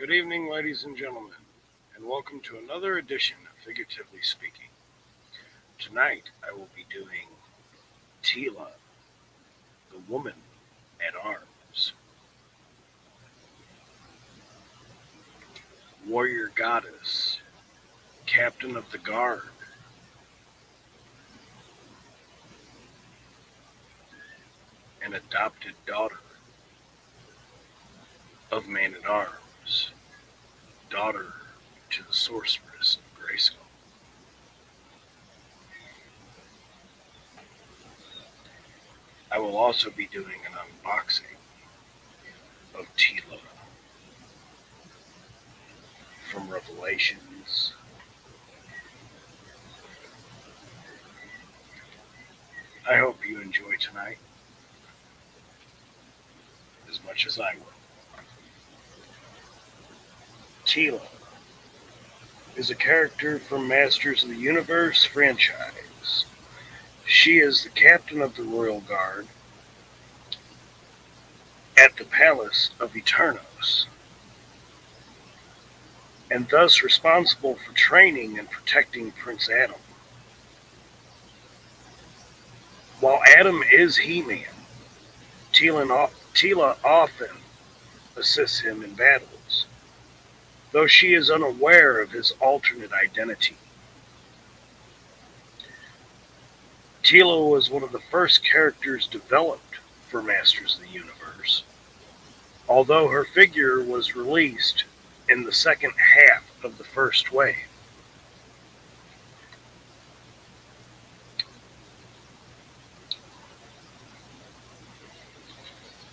Good evening, ladies and gentlemen, and welcome to another edition of Figuratively Speaking. Tonight I will be doing Teela, the woman at arms, warrior goddess, captain of the guard, and adopted daughter of man at arms, daughter to the sorceress of Grayskull. I will also be doing an unboxing of Teela from Revelations. I hope you enjoy tonight as much as I will. Teela is a character from Masters of the Universe franchise. She is the captain of the Royal Guard at the Palace of Eternos, and thus responsible for training and protecting Prince Adam. While Adam is He-Man, Teela often assists him in battles, though she is unaware of his alternate identity. Teela was one of the first characters developed for Masters of the Universe, although her figure was released in the second half of the first wave.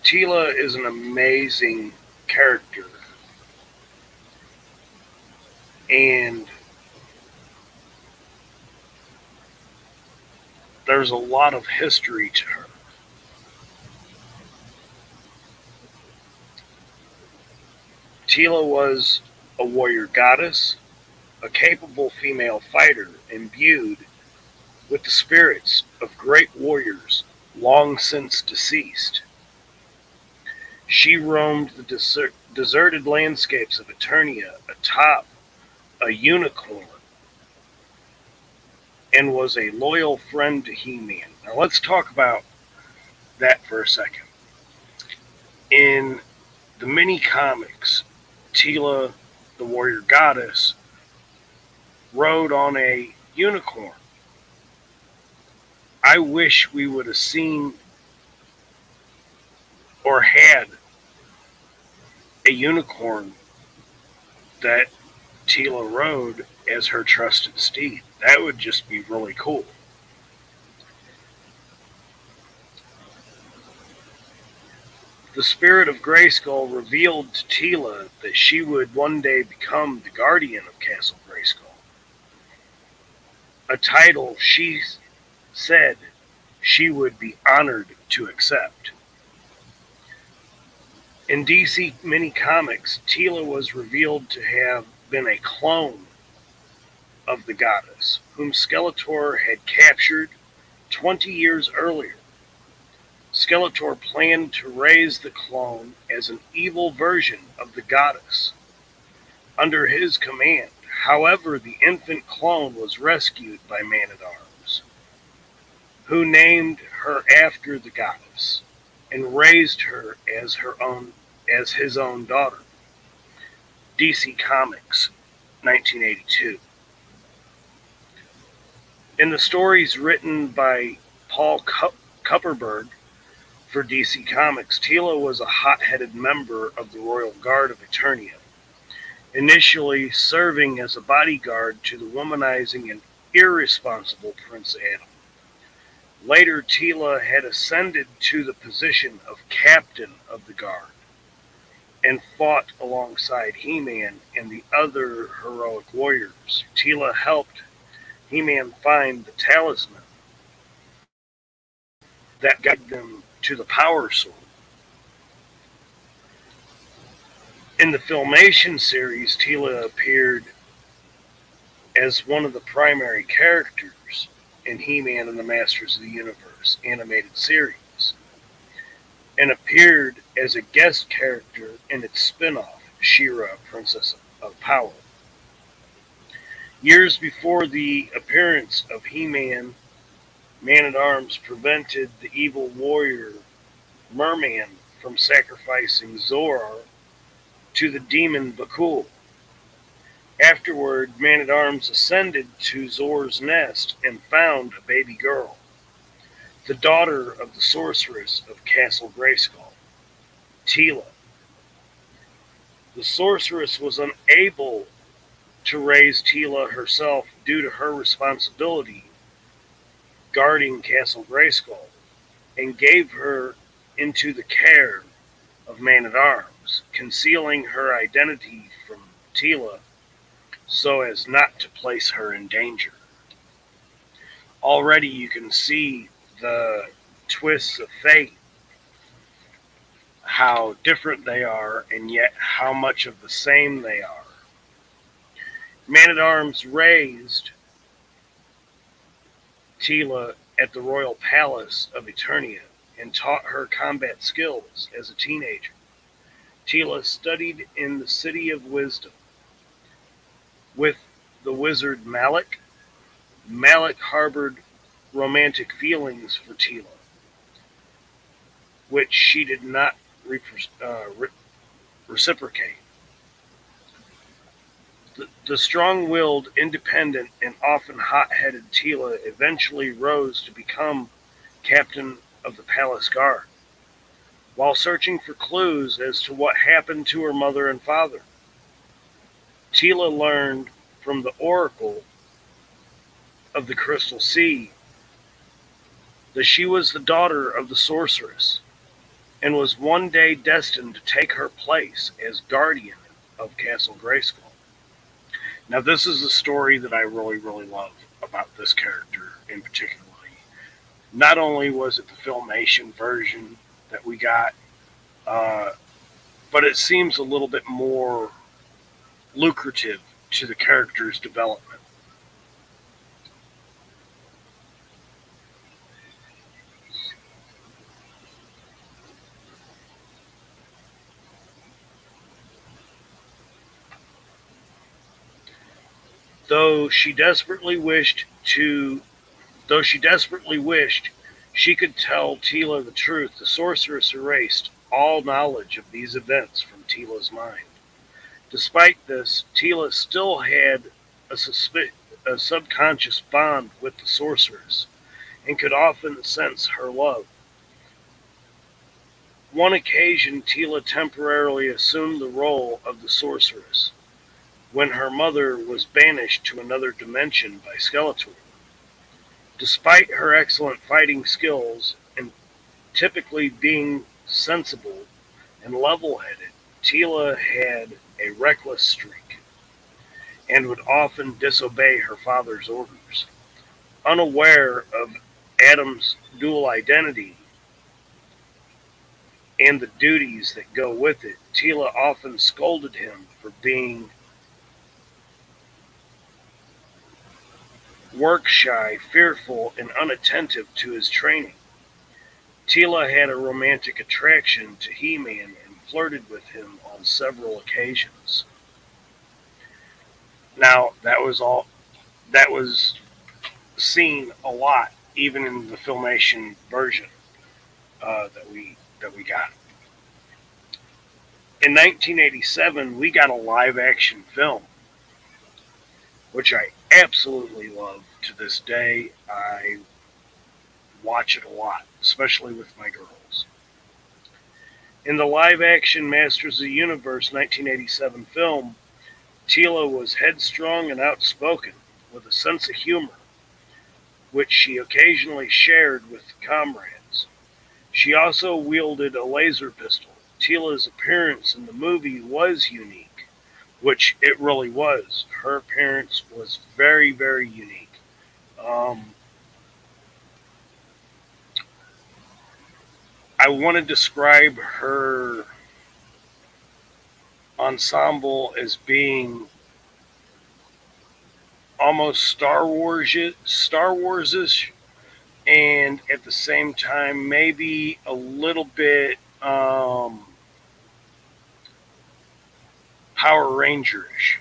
Teela is an amazing character, and there's a lot of history to her. Teela was a warrior goddess, a capable female fighter imbued with the spirits of great warriors long since deceased. She roamed the deserted landscapes of Eternia atop a unicorn and was a loyal friend to He-Man. Now let's talk about that for a second. In the mini comics, Teela, the warrior goddess, rode on a unicorn. I wish we would have seen or had a unicorn that Teela rode as her trusted steed. That would just be really cool. The spirit of Grayskull revealed to Teela that she would one day become the guardian of Castle Grayskull, a title she said she would be honored to accept. In DC mini comics, Teela was revealed to have been a clone of the goddess, whom Skeletor had captured 20 years earlier. Skeletor planned to raise the clone as an evil version of the goddess under his command. However, the infant clone was rescued by Man-at-Arms, who named her after the goddess and raised her as his own daughter. DC Comics, 1982. In the stories written by Paul Kupperberg for DC Comics, Teela was a hot-headed member of the Royal Guard of Eternia, initially serving as a bodyguard to the womanizing and irresponsible Prince Adam. Later, Teela had ascended to the position of captain of the guard and fought alongside He-Man and the other heroic warriors. Teela helped He-Man find the talisman that guided them to the Power Sword. In the Filmation series, Teela appeared as one of the primary characters in He-Man and the Masters of the Universe animated series, and appeared as a guest character in its spin-off, She-Ra, Princess of Power. Years before the appearance of He-Man, Man-at-Arms prevented the evil warrior Merman from sacrificing Zor to the demon Bakul. Afterward, Man-at-Arms ascended to Zor's nest and found a baby girl, the daughter of the sorceress of Castle Grayskull, Teela. The sorceress was unable to raise Teela herself due to her responsibility guarding Castle Grayskull, and gave her into the care of Man-at-Arms, concealing her identity from Teela so as not to place her in danger. Already you can see the twists of fate, how different they are, and yet how much of the same they are. Man-at-Arms raised Teela at the royal palace of Eternia and taught her combat skills as a teenager. Teela studied in the City of Wisdom with the wizard Malik. Malik harbored romantic feelings for Teela, which she did not reciprocate. The strong-willed, independent, and often hot-headed Teela eventually rose to become captain of the palace guard, while searching for clues as to what happened to her mother and father. Teela learned from the oracle of the Crystal Sea that she was the daughter of the sorceress and was one day destined to take her place as guardian of Castle Grayskull. Now, this is a story that I really, really love about this character in particular. Not only was it the Filmation version that we got, but it seems a little bit more lucrative to the character's development. Though she desperately wished she could tell Teela the truth, the sorceress erased all knowledge of these events from Teela's mind. Despite this, Teela still had a subconscious bond with the sorceress and could often sense her love. One occasion, Teela temporarily assumed the role of the sorceress when her mother was banished to another dimension by Skeletor. Despite her excellent fighting skills and typically being sensible and level-headed, Teela had a reckless streak and would often disobey her father's orders. Unaware of Adam's dual identity and the duties that go with it, Teela often scolded him for being work-shy, fearful, and unattentive to his training. Teela had a romantic attraction to He-Man and flirted with him on several occasions. Now, that was seen a lot, even in the Filmation version that we got. In 1987, we got a live-action film, which I absolutely love to this day. I watch it a lot, especially with my girls. In the live-action Masters of the Universe 1987 film, Teela was headstrong and outspoken, with a sense of humor, which she occasionally shared with comrades. She also wielded a laser pistol. Teela's appearance in the movie was unique, which it really was. Her appearance was very, very unique. I want to describe her ensemble as being almost Star Wars-ish, and at the same time maybe a little bit Power Rangerish.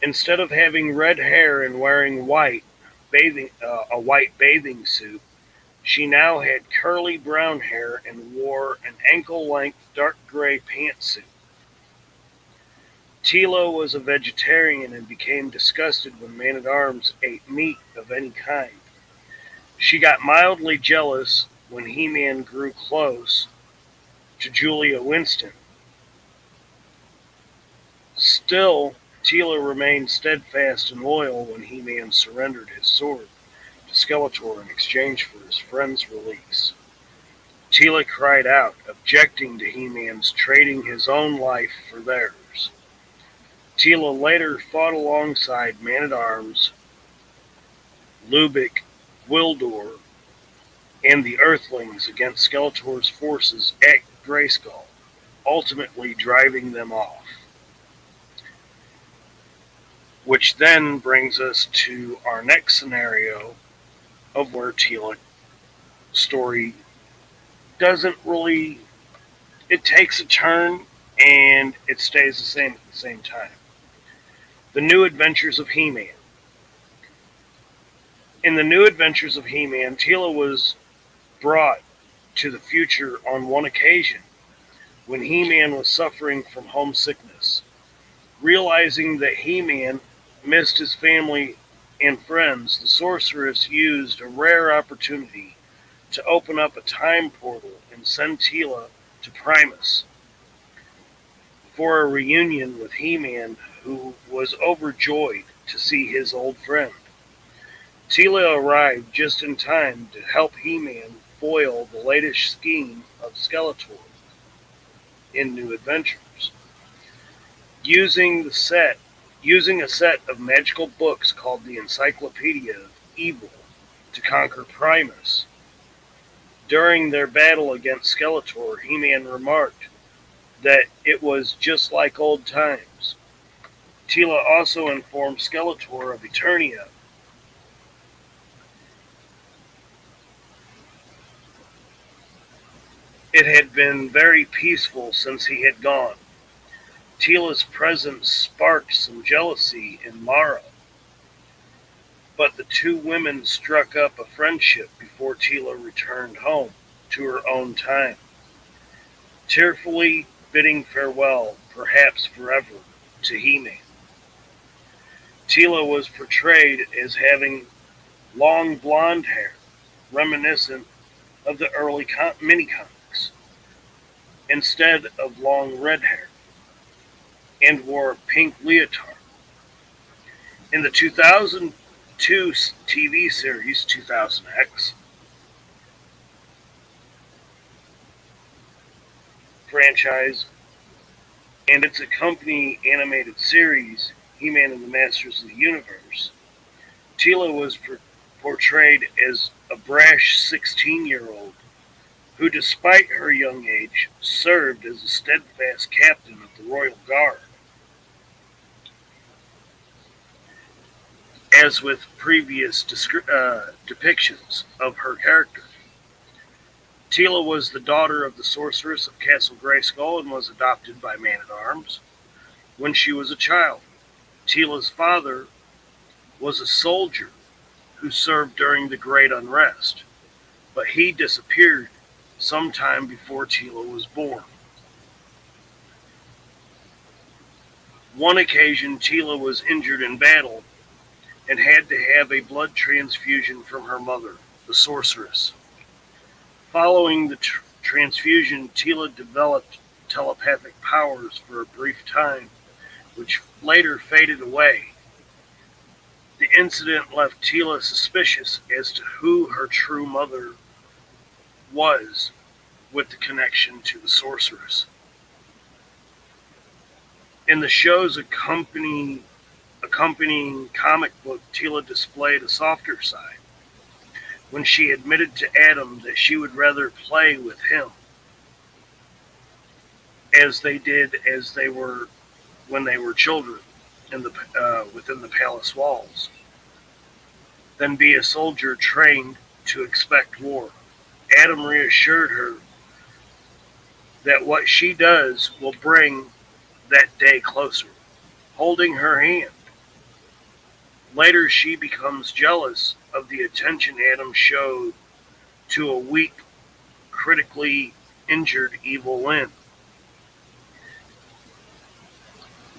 Instead of having red hair and wearing a white bathing suit, she now had curly brown hair and wore an ankle-length dark gray pantsuit. Teela was a vegetarian and became disgusted when Man-at-Arms ate meat of any kind. She got mildly jealous when He-Man grew close to Julia Winston. Still, Teela remained steadfast and loyal when He-Man surrendered his sword to Skeletor in exchange for his friend's release. Teela cried out, objecting to He-Man's trading his own life for theirs. Teela later fought alongside Man-at-Arms, Lubick, Gwildor, and the Earthlings against Skeletor's forces at Grayskull, ultimately driving them off. Which then brings us to our next scenario of where Teela's story doesn't really, it takes a turn and it stays the same at the same time. The New Adventures of He-Man. In the New Adventures of He-Man, Teela was brought to the future on one occasion when He-Man was suffering from homesickness. Realizing that He-Man missed his family and friends, the sorceress used a rare opportunity to open up a time portal and send Teela to Primus for a reunion with He-Man, who was overjoyed to see his old friend. Teela arrived just in time to help He-Man foil the latest scheme of Skeletor in New Adventures. Using a set of magical books called the Encyclopedia of Evil to conquer Primus. During their battle against Skeletor, He-Man remarked that it was just like old times. Teela also informed Skeletor of Eternia. It had been very peaceful since he had gone. Teela's presence sparked some jealousy in Mara, but the two women struck up a friendship before Teela returned home to her own time, tearfully bidding farewell, perhaps forever, to He-Man. Teela was portrayed as having long blonde hair, reminiscent of the early mini-comics, instead of long red hair, and wore a pink leotard. In the 2002 TV series 2000X franchise and its accompanying animated series, He-Man and the Masters of the Universe, Teela was portrayed as a brash 16-year-old who, despite her young age, served as a steadfast captain of the Royal Guard. As with previous depictions of her character, Teela was the daughter of the sorceress of Castle Grayskull and was adopted by Man-at-Arms when she was a child. Teela's father was a soldier who served during the Great Unrest, but he disappeared sometime before Teela was born. One occasion, Teela was injured in battle and had to have a blood transfusion from her mother, the sorceress. Following the transfusion, Teela developed telepathic powers for a brief time, which later faded away. The incident left Teela suspicious as to who her true mother was, with the connection to the sorceress. In the show's accompanying comic book, Teela displayed a softer side when she admitted to Adam that she would rather play with him, as they did when they were children within the palace walls, than be a soldier trained to expect war. Adam reassured her that what she does will bring that day closer, holding her hand. Later, she becomes jealous of the attention Adam showed to a weak, critically injured Evil Lynn.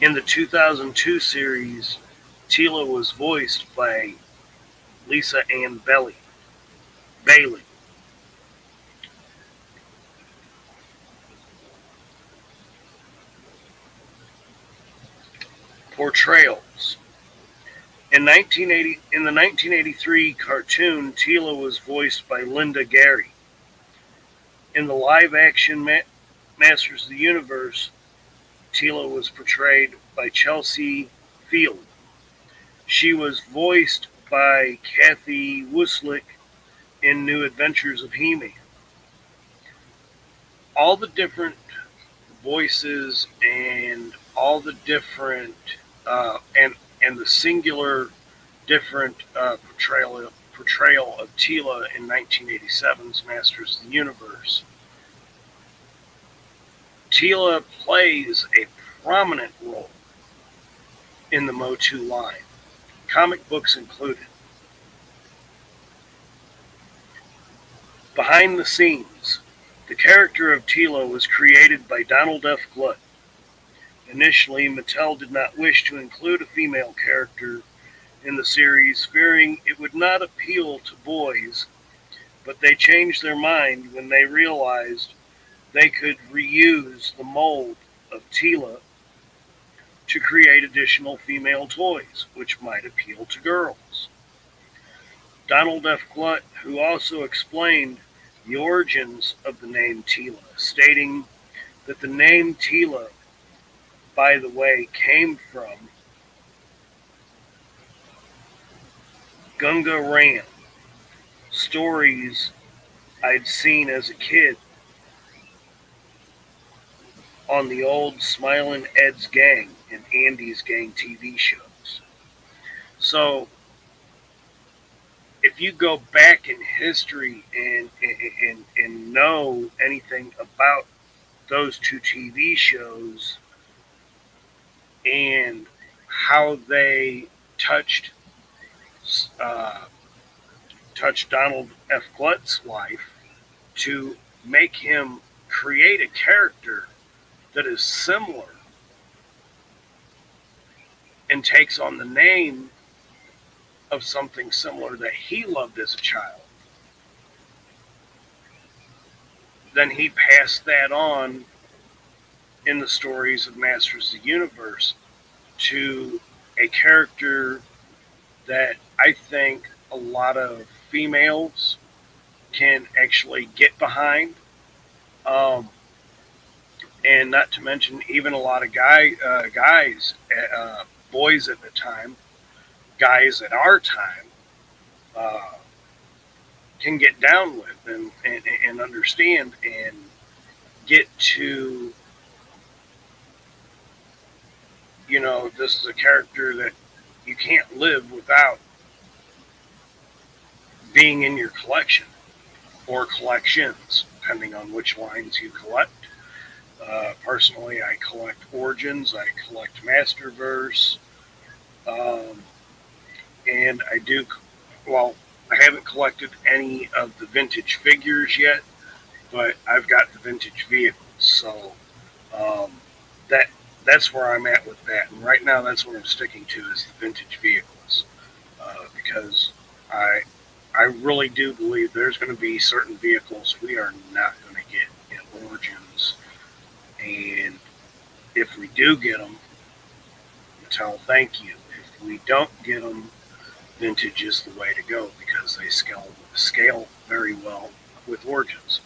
In the 2002 series, Teela was voiced by Lisa Ann Bailey. Portrayals. In the 1983 cartoon, Teela was voiced by Linda Gary. In the live-action Masters of the Universe, Teela was portrayed by Chelsea Field. She was voiced by Kathy Wuslick in New Adventures of He-Man. All the different voices and all the different and the singular different portrayal of Teela in 1987's Masters of the Universe. Teela plays a prominent role in the Motu line, comic books included. Behind the scenes, the character of Teela was created by Donald F. Glut. Initially, Mattel did not wish to include a female character in the series, fearing it would not appeal to boys, but they changed their mind when they realized they could reuse the mold of Teela to create additional female toys, which might appeal to girls. Donald F. Glut, who also explained the origins of the name Teela, stating that the name Teela, by the way, came from Gunga Ram, stories I'd seen as a kid on the old Smilin' Ed's Gang and Andy's Gang TV shows. So, if you go back in history and know anything about those two TV shows and how they touched Donald F. Glut's life to make him create a character that is similar and takes on the name of something similar that he loved as a child. Then he passed that on in the stories of Masters of the Universe to a character that I think a lot of females can actually get behind. And not to mention even a lot of guys, boys at the time, guys at our time, can get down with and understand and get to, this is a character that you can't live without being in your collection or collections, depending on which lines you collect. Personally, I collect Origins, I collect Masterverse, and I haven't collected any of the vintage figures yet, but I've got the vintage vehicles, so that's where I'm at with that. And right now, that's what I'm sticking to is the vintage vehicles, because I really do believe there's going to be certain vehicles we are not going to get in Origins, and if we do get them, Mattel, thank you. If we don't get them, vintage is the way to go because they scale very well with Origins.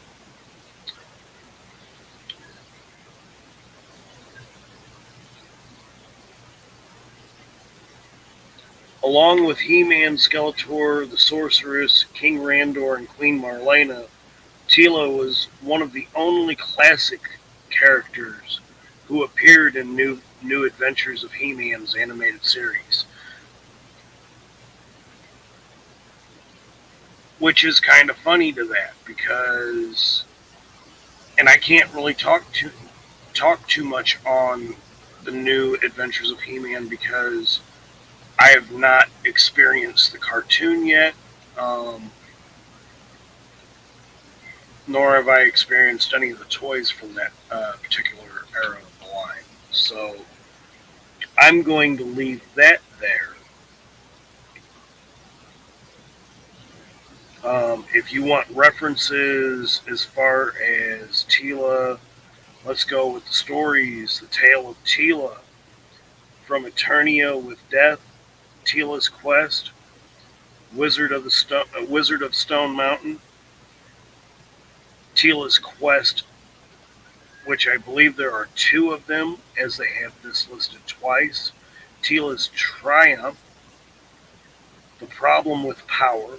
Along with He-Man, Skeletor, the Sorceress, King Randor, and Queen Marlena, Teela was one of the only classic characters who appeared in New Adventures of He-Man's animated series. which is kind of funny to that because, and I can't really talk too much on the new Adventures of He-Man because I have not experienced the cartoon yet, um, nor have I experienced any of the toys from that particular era of the line. So I'm going to leave that there. If you want references as far as Teela, let's go with the stories. The Tale of Teela, From Eternia with Death, Teela's Quest, Wizard of Stone Mountain, Teela's Quest, which I believe there are two of them, as they have this listed twice. Teela's Triumph, The Problem with Power,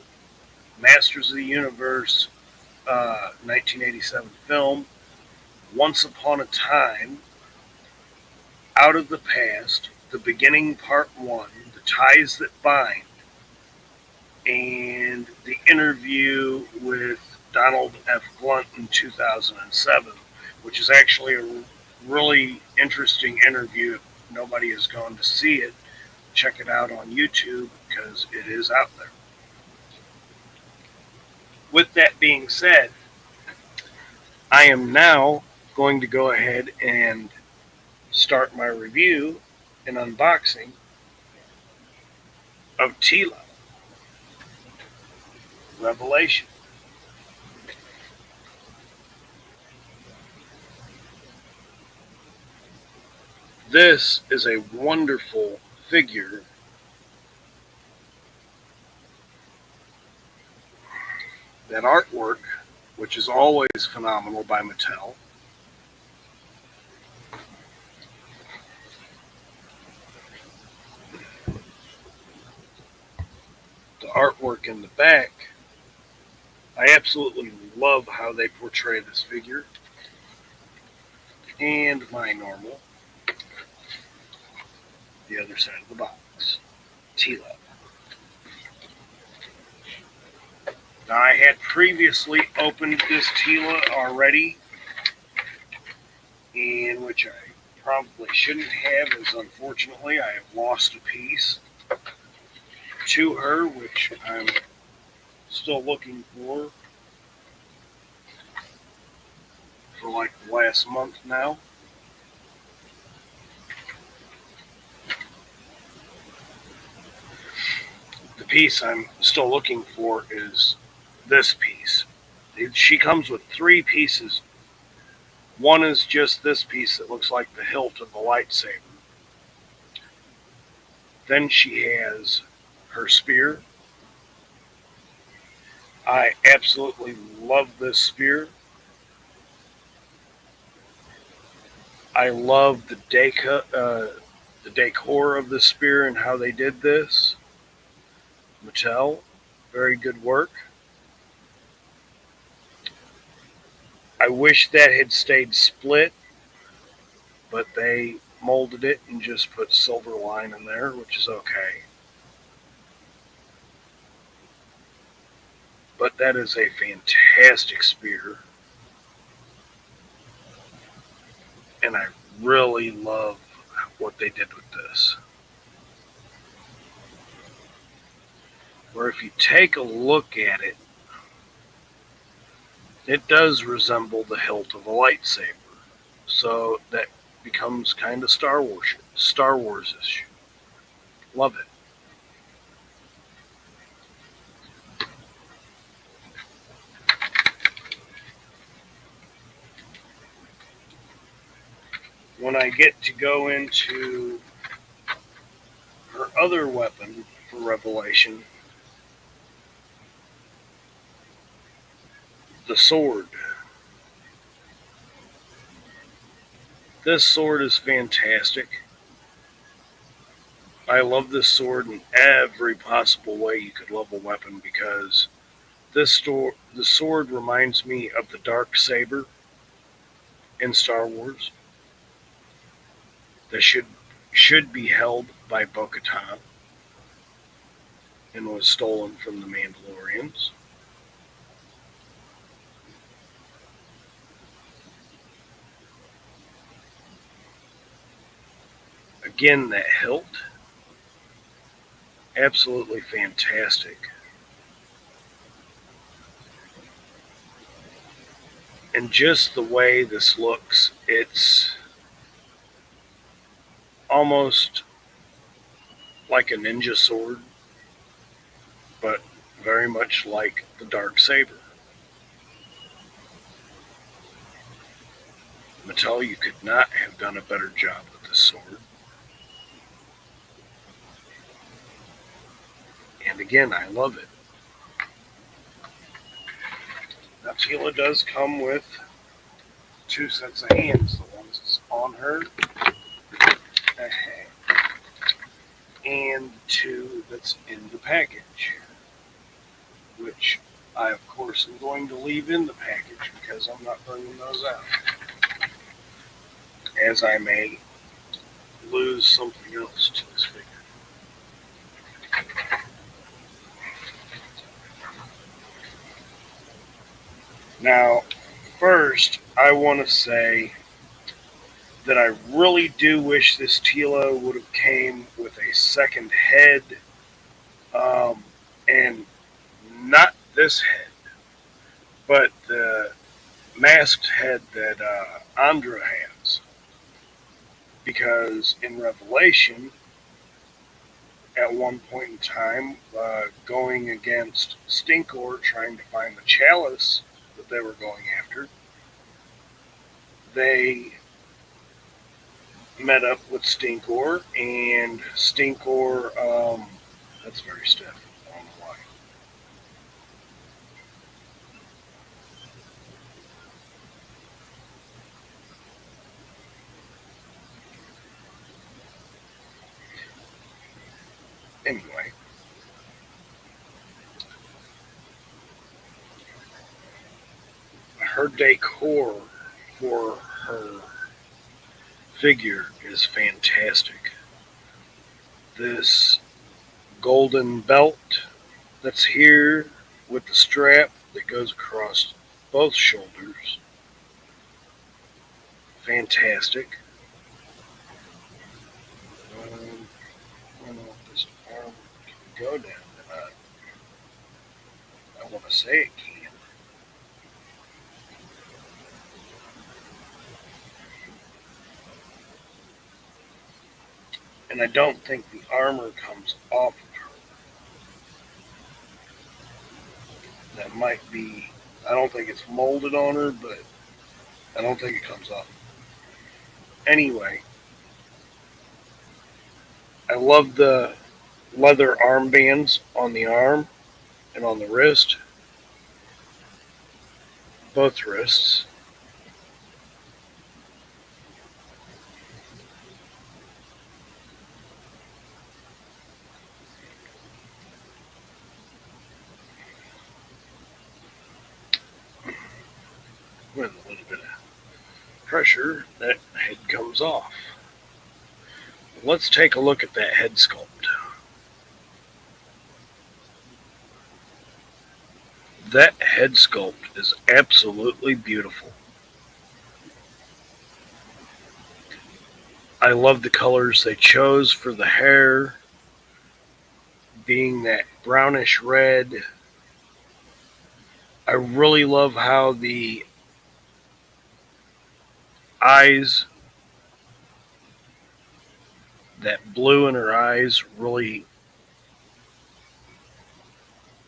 Masters of the Universe, 1987 film, Once Upon a Time, Out of the Past, The Beginning Part 1, The Ties That Bind, and the interview with Donald F. Blunt in 2007, which is actually a really interesting interview. If nobody has gone to see it, check it out on YouTube because it is out there. With that being said, I am now going to go ahead and start my review and unboxing of Teela Revelation. This is a wonderful figure. That artwork, which is always phenomenal by Mattel. The artwork in the back, I absolutely love how they portray this figure. And my normal, the other side of the box, Teela. Now, I had previously opened this Teela already, and which I probably shouldn't have, as unfortunately I have lost a piece to her, which I'm still looking for like the last month now. The piece I'm still looking for is this piece. She comes with three pieces. One is just this piece that looks like the hilt of a lightsaber. Then she has her spear. I absolutely love this spear. I love the decor of the spear and how they did this. Mattel, very good work. I wish that had stayed split, but they molded it and just put silver line in there, which is okay. But that is a fantastic spear, and I really love what they did with this. Where if you take a look at it, it does resemble the hilt of a lightsaber. So that becomes kind of Star Wars-ish. Love it. When I get to go into her other weapon for Revelation, the sword. This sword is fantastic. I love this sword in every possible way you could love a weapon because the sword reminds me of the dark saber in Star Wars that should be held by Bo-Katan and was stolen from the Mandalorians. Again, that hilt, absolutely fantastic. And just the way this looks, it's almost like a ninja sword, but very much like the dark saber. Mattel, you could not have done a better job with this sword. And again, I love it. Now, Teela does come with two sets of hands. The ones that's on her, and the two that's in the package, which I, of course, am going to leave in the package because I'm not bringing those out, as I may lose something else to this figure. Now, first, I want to say that I really do wish this Teela would have came with a second head, and not this head, but the masked head that Andra has. Because in Revelation, at one point in time, going against Stinkor, trying to find the chalice that they were going after, they met up with Stinkor, and Stinkor, that's very stiff. I don't know why. Anyway, her decor for her figure is fantastic. This golden belt that's here with the strap that goes across both shoulders, fantastic. I don't know if this arm can go down. I want to say it can. And I don't think the armor comes off of her. That might be, I don't think it's molded on her, but I don't think it comes off. Anyway, I love the leather armbands on the arm and on the wrist, both wrists. With a little bit of pressure, that head comes off. Let's take a look at that head sculpt. That head sculpt is absolutely beautiful. I love the colors they chose for the hair, being that brownish red. I really love how the eyes, that blue in her eyes, really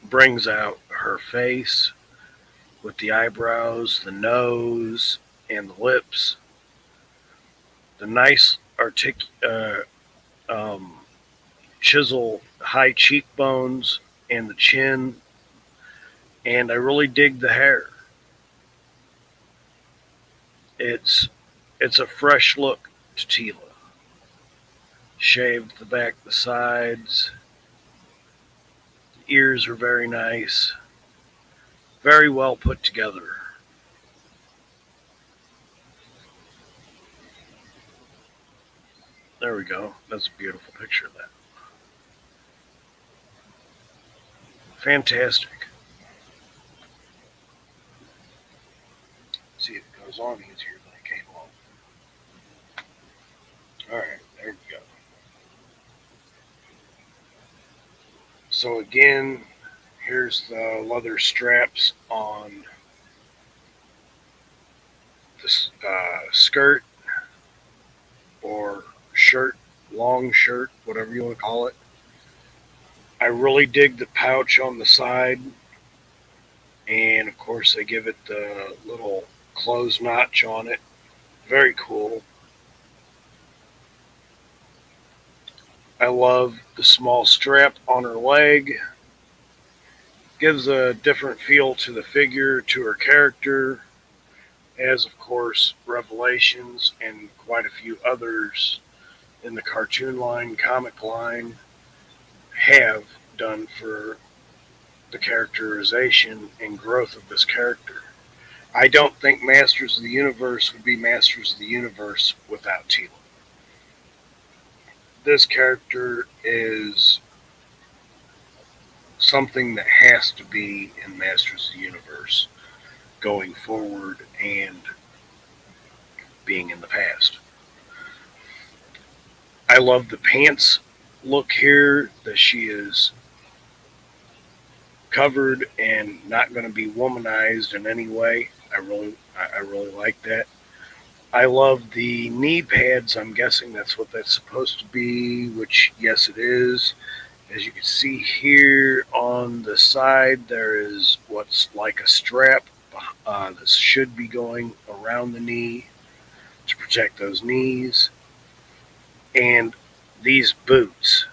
brings out her face with the eyebrows, the nose, and the lips. The nice um, chisel high cheekbones and the chin, and I really dig the hair. It's it's a fresh look to Teela. Shaved the back, the sides. The ears are very nice. Very well put together. There we go. That's a beautiful picture of that. Fantastic. See, it goes on easier than it came on. Alright, there we go. So again, here's the leather straps on the skirt or shirt, long shirt, whatever you want to call it. I really dig the pouch on the side, and of course they give it the little closed notch on it. Very cool. I love the small strap on her leg. Gives a different feel to the figure, to her character, as of course Revelations and quite a few others in the cartoon line, comic line have done for the characterization and growth of this character. I don't think Masters of the Universe would be Masters of the Universe without Teela. This character is something that has to be in Masters of the Universe going forward and being in the past. I love the pants look here, that she is covered and not going to be womanized in any way. I really like that. I love the knee pads. I'm guessing that's what that's supposed to be, which yes it is. As you can see here on the side, there is what's like a strap that should be going around the knee to protect those knees. And these boots.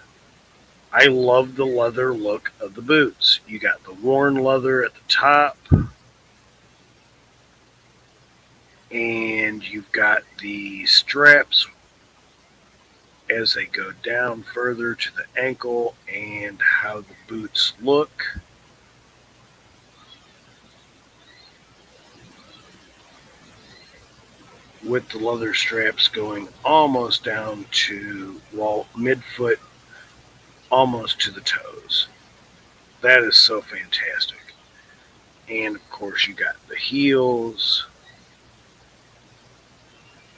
I love the leather look of the boots. You got the worn leather at the top, and you've got the straps as they go down further to the ankle, and how the boots look. With the leather straps going almost down to, well, midfoot, almost to the toes. That is so fantastic. And of course, you got the heels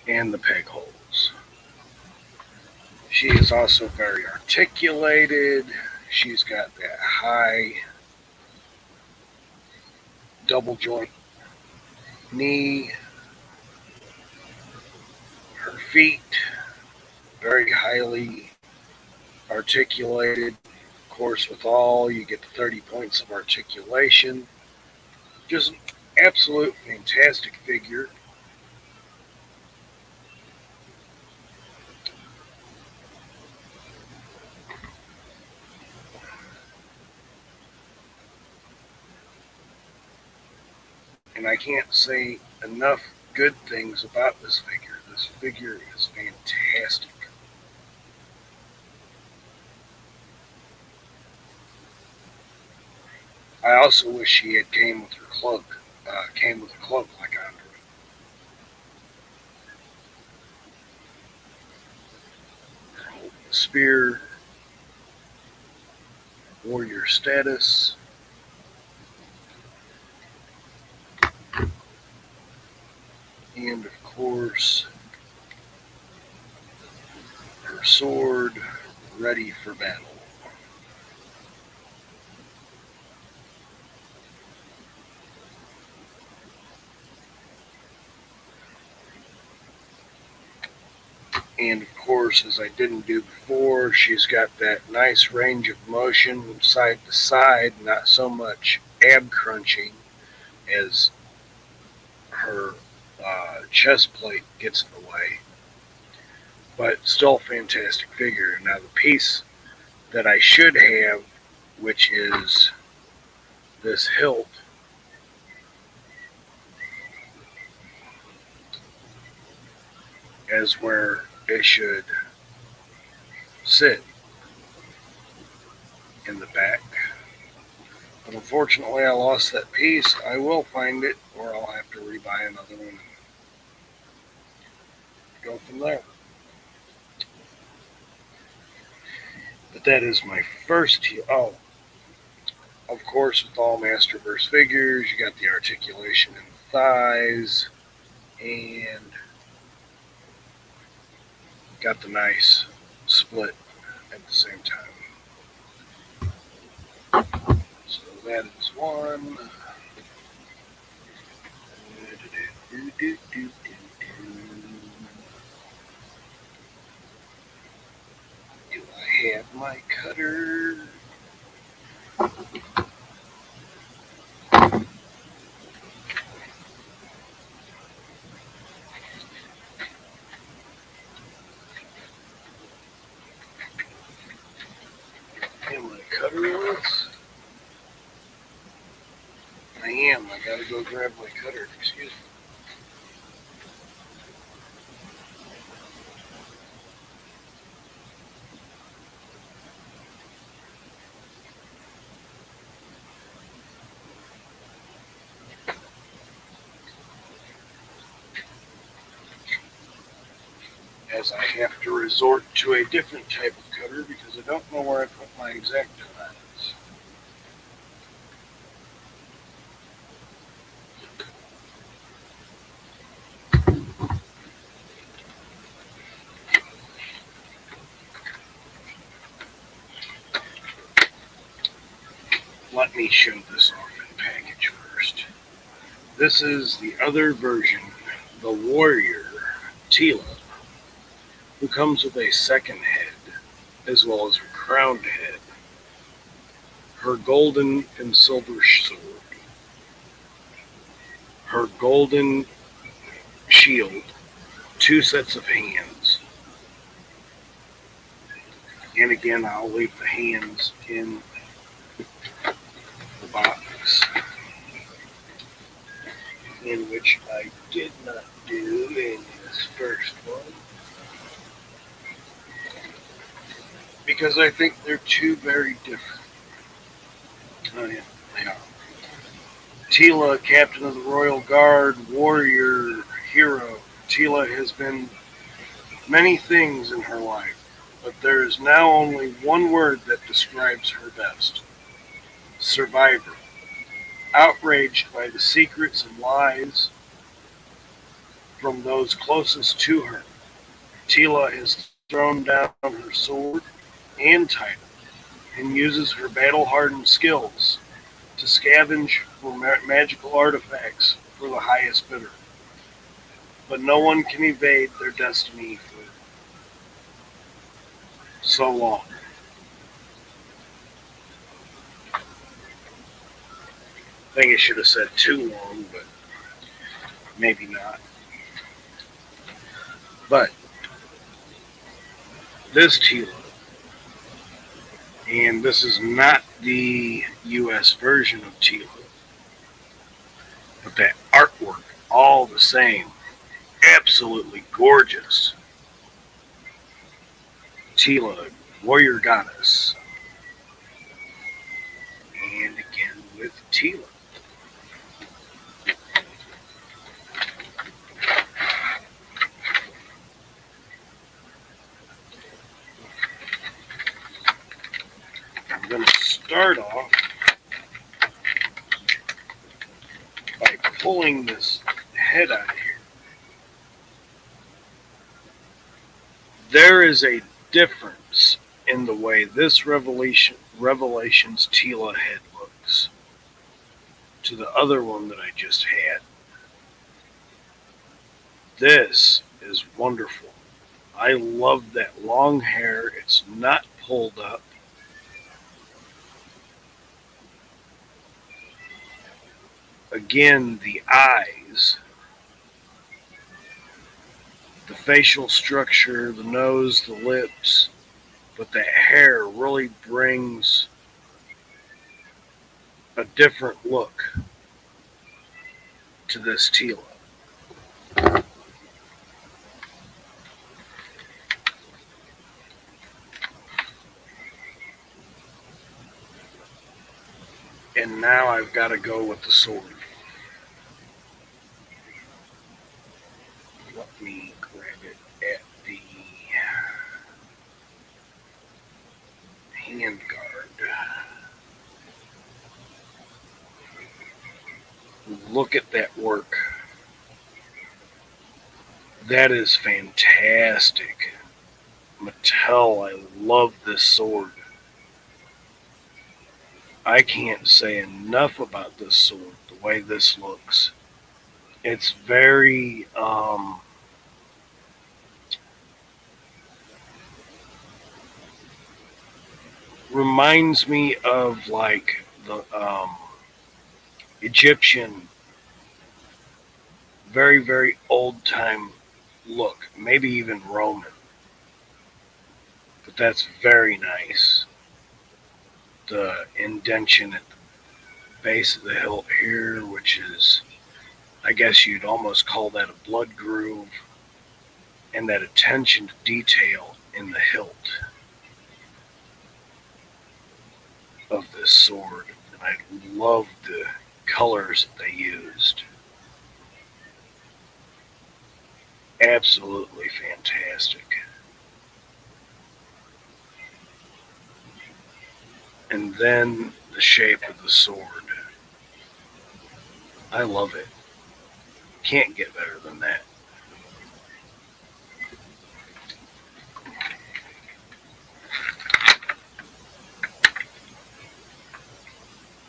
and the peg holes. She is also very articulated. She's got that high double joint knee. Her feet, very highly articulated. Of course, with all, you get the 30 points of articulation. Just an absolute fantastic figure. And I can't say enough good things about this figure. This figure is fantastic. I also wish she had came with her cloak. Came with a cloak like Andre. Spear, warrior status, and of course her sword ready for battle. And of course, as I didn't do before, she's got that nice range of motion side to side, not so much ab crunching as her chest plate gets in the way. But still a fantastic figure. Now, the piece that I should have, which is this hilt, is where it should sit in the back. But unfortunately, I lost that piece. I will find it, or I'll have to rebuy another one and go from there. But that is my first. Oh, of course, with all Masterverse figures, you got the articulation in the thighs, and got the nice split at the same time. So that is one. Do I have my cutter? Am I cutterless? I am. I gotta go grab my cutter. Excuse me. As I have to resort to a different type of cutter because I don't know where I put my X-Acto knives. Let me show this off in package first. This is the other version, the Warrior Teela, who comes with a second head, as well as her crowned head, her golden and silver sword, her golden shield, 2 sets of hands, and again I'll leave the hands in the box, in which I did not do in this first one, because I think they're two very different. Oh yeah, they are. Teela, Captain of the Royal Guard, warrior, hero. Teela has been many things in her life, but there is now only one word that describes her best: survivor. Outraged by the secrets and lies from those closest to her, Teela has thrown down her sword and title and uses her battle-hardened skills to scavenge for magical artifacts for the highest bidder. But no one can evade their destiny for so long. I think I should have said too long, but maybe not. But this Teela, and this is not the US version of Teela, but that artwork, all the same, absolutely gorgeous. Teela, warrior goddess, and again with Teela. I'm going to start off by pulling this head out of here. There is a difference in the way this Revelation's Teela head looks to the other one that I just had. This is wonderful. I love that long hair. It's not pulled up. Again, the eyes, the facial structure, the nose, the lips, but that hair really brings a different look to this Teela. And now I've got to go with the sword. Let me grab it at the hand guard. Look at that work. That is fantastic. Mattel, I love this sword. I can't say enough about this sword, the way this looks. It's very, reminds me of like the Egyptian, very, very old time look, maybe even Roman, but that's very nice. The indention at the base of the hilt here, which is, I guess you'd almost call that a blood groove, and that attention to detail in the hilt of this sword. And I love the colors that they used. Absolutely fantastic. And then the shape of the sword. I love it. Can't get better than that.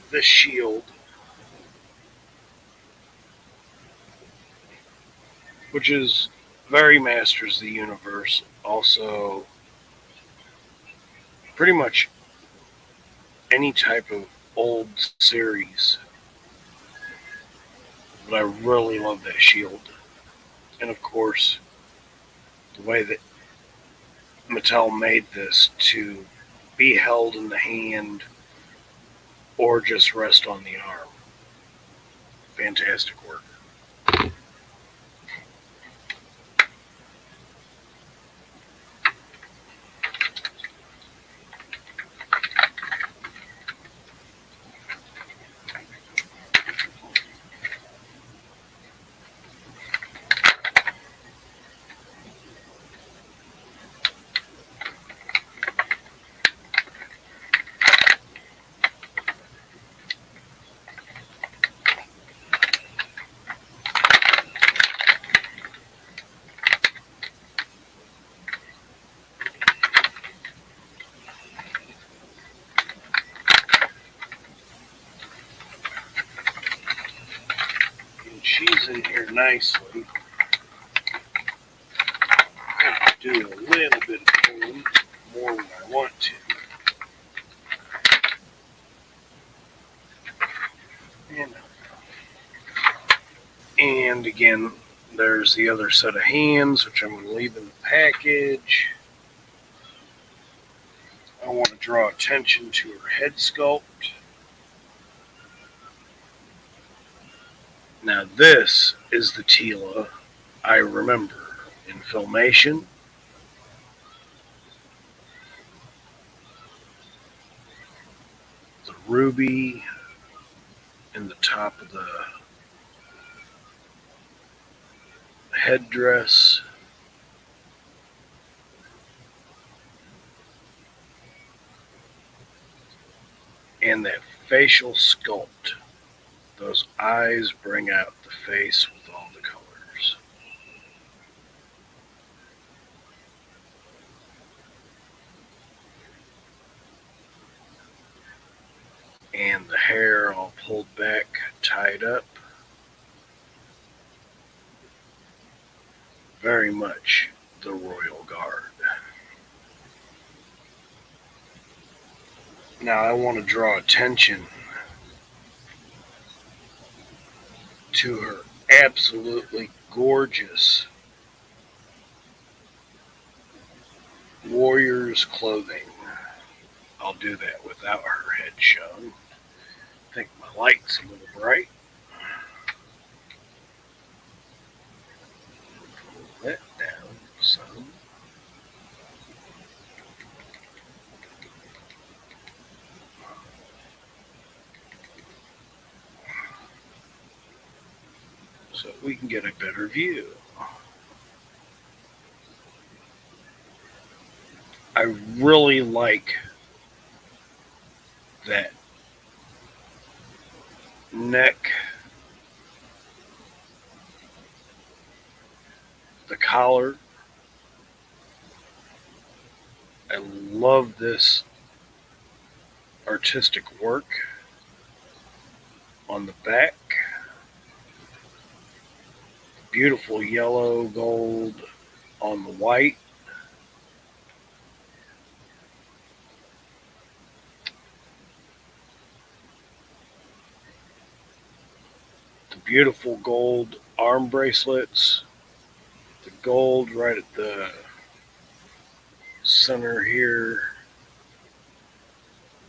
The shield, which is very Masters of the Universe, also pretty much any type of old series. But I really love that shield. And of course, the way that Mattel made this to be held in the hand or just rest on the arm. Fantastic work. And she's in here nicely. I have to do a little bit of pulling more than I want to. And, and again, there's the other set of hands, which I'm going to leave in the package. I want to draw attention to her head sculpt. Now, this is the Teela I remember in Filmation. The ruby in the top of the headdress. And that facial sculpt. Those eyes bring out the face with all the colors. And the hair all pulled back, tied up. Very much the Royal Guard. Now I want to draw attention to her absolutely gorgeous warrior's clothing. I'll do that without her head shown. I think my light's a little bright. Pull that down some. So we can get a better view. I really like that neck, the collar. I love this artistic work on the back. Beautiful yellow gold on the white. The beautiful gold arm bracelets. The gold right at the center here.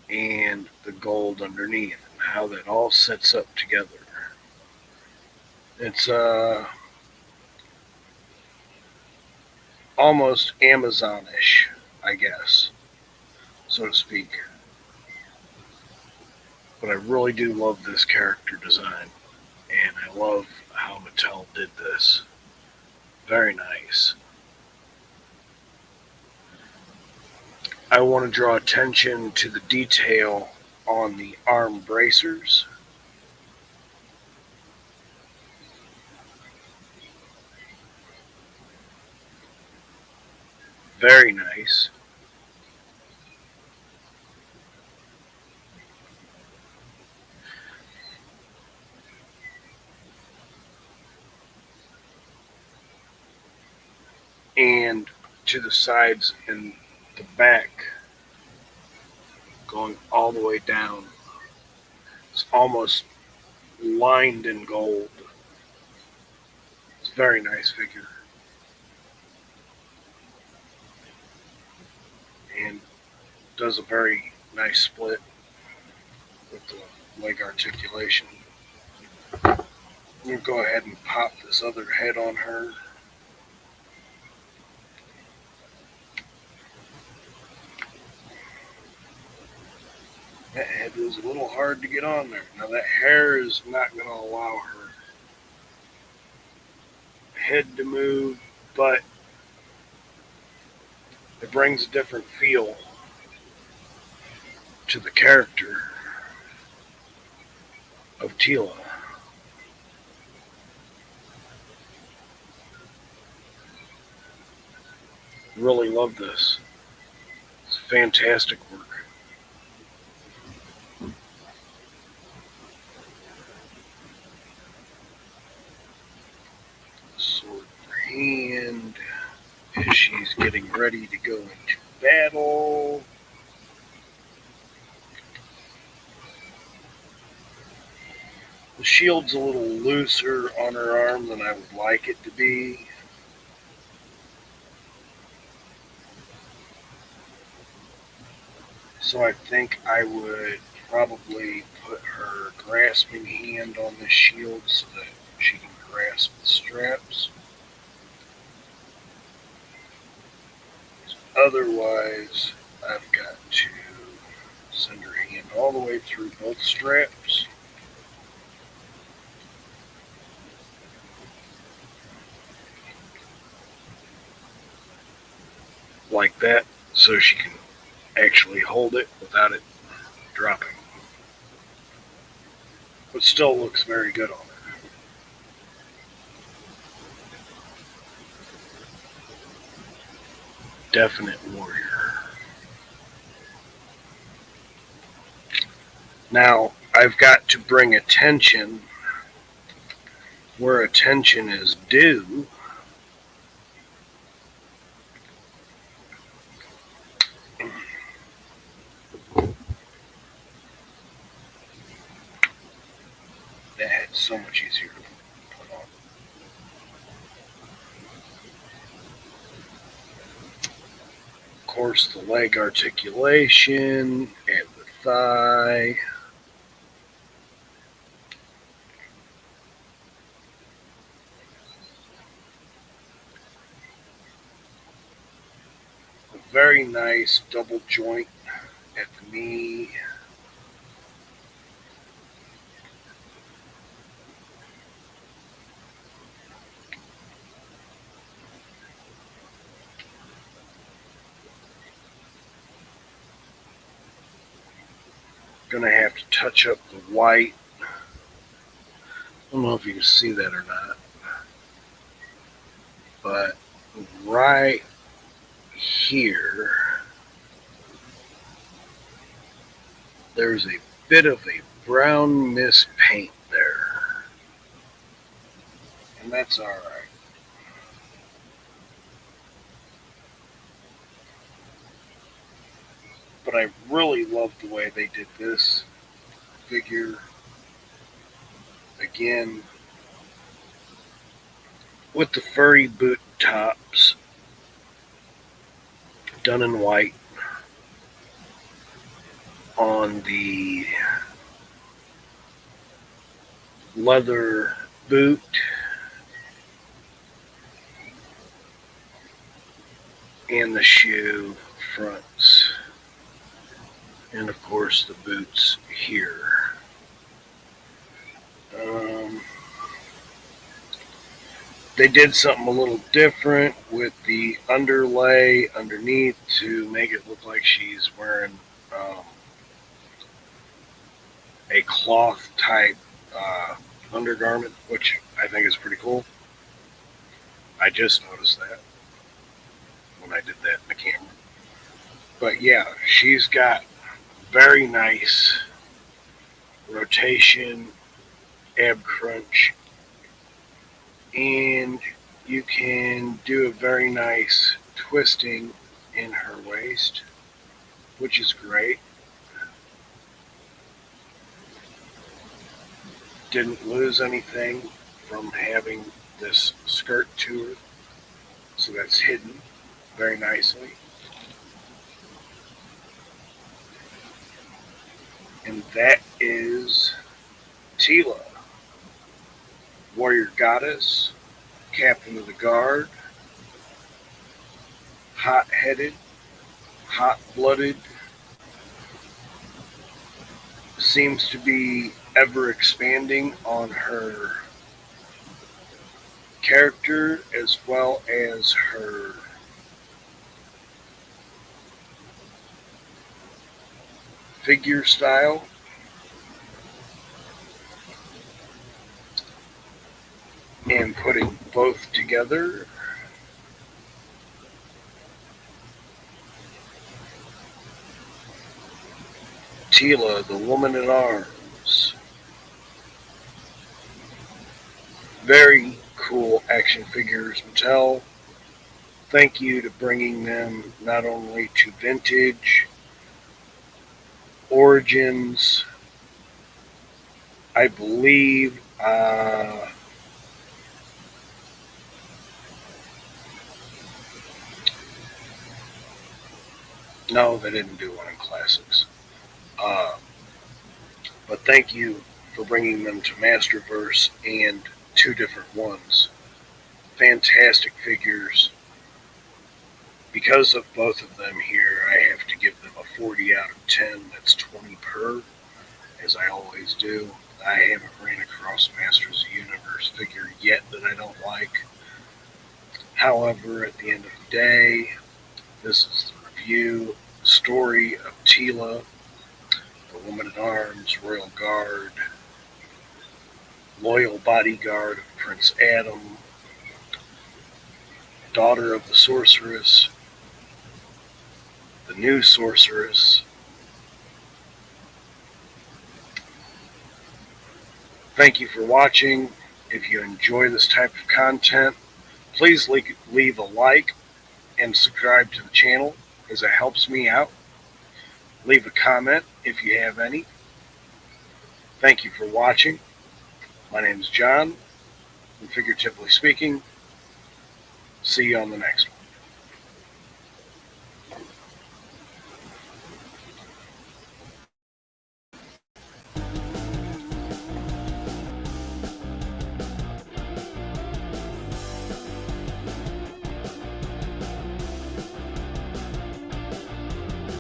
And the gold underneath. And how that all sets up together. It's almost Amazonish, I guess, so to speak. But I really do love this character design, and I love how Mattel did this. Very nice. I want to draw attention to the detail on the arm bracers. Very nice. And to the sides and the back, going all the way down, it's almost lined in gold. It's a very nice figure. And does a very nice split with the leg articulation. I'm going to go ahead and pop this other head on her. That head was a little hard to get on there. Now that hair is not going to allow her head to move, but it brings a different feel to the character of Teela. Really love this. It's fantastic work. Sword in her hand as she's getting ready to go into battle. The shield's a little looser on her arm than I would like it to be. So I think I would probably put her grasping hand on the shield so that she can grasp the straps. Otherwise, I've got to send her hand all the way through both straps. Like that, so she can actually hold it without it dropping. But still looks very good on her. Definite warrior. Now, I've got to bring attention where attention is due. That's so much easier to put on. Of course, the leg articulation and the thigh. A very nice double joint at the knee. Gonna have to touch up the white. I don't know if you can see that or not, but right here there's a bit of a brown mist paint there, and that's all right. But I really love the way they did this figure. Again, with the furry boot tops done in white on the leather boot, and the shoe fronts, and of course the boots here. They did something a little different with the underlay underneath to make it look like she's wearing a cloth type undergarment, which I think is pretty cool. I just noticed that when I did that in the camera. But yeah, she's got very nice rotation, ab crunch, and you can do a very nice twisting in her waist, which is great. Didn't lose anything from having this skirt to her, so that's hidden very nicely. And that is Teela, Warrior Goddess, Captain of the Guard, hot-headed, hot-blooded, seems to be ever expanding on her character as well as her figure style. And putting both together, Teela, the Woman in Arms. Very cool action figures, Mattel. Thank you to bringing them not only to vintage, origins, I believe, no, they didn't do one in classics. But thank you for bringing them to Masterverse and two different ones. Fantastic figures. Because of both of them here, I have to give them a 40 out of 10. That's 20 per, as I always do. I haven't ran across a Masters of the Universe figure yet that I don't like. However, at the end of the day, this is the review story of Teela, the Woman at Arms, Royal Guard, loyal bodyguard of Prince Adam, daughter of the sorceress, the new sorceress. Thank you for watching. If you enjoy this type of content, please leave a like and subscribe to the channel, as it helps me out. Leave a comment if you have any. Thank you for watching. My name is John, and figuratively speaking, see you on the next one.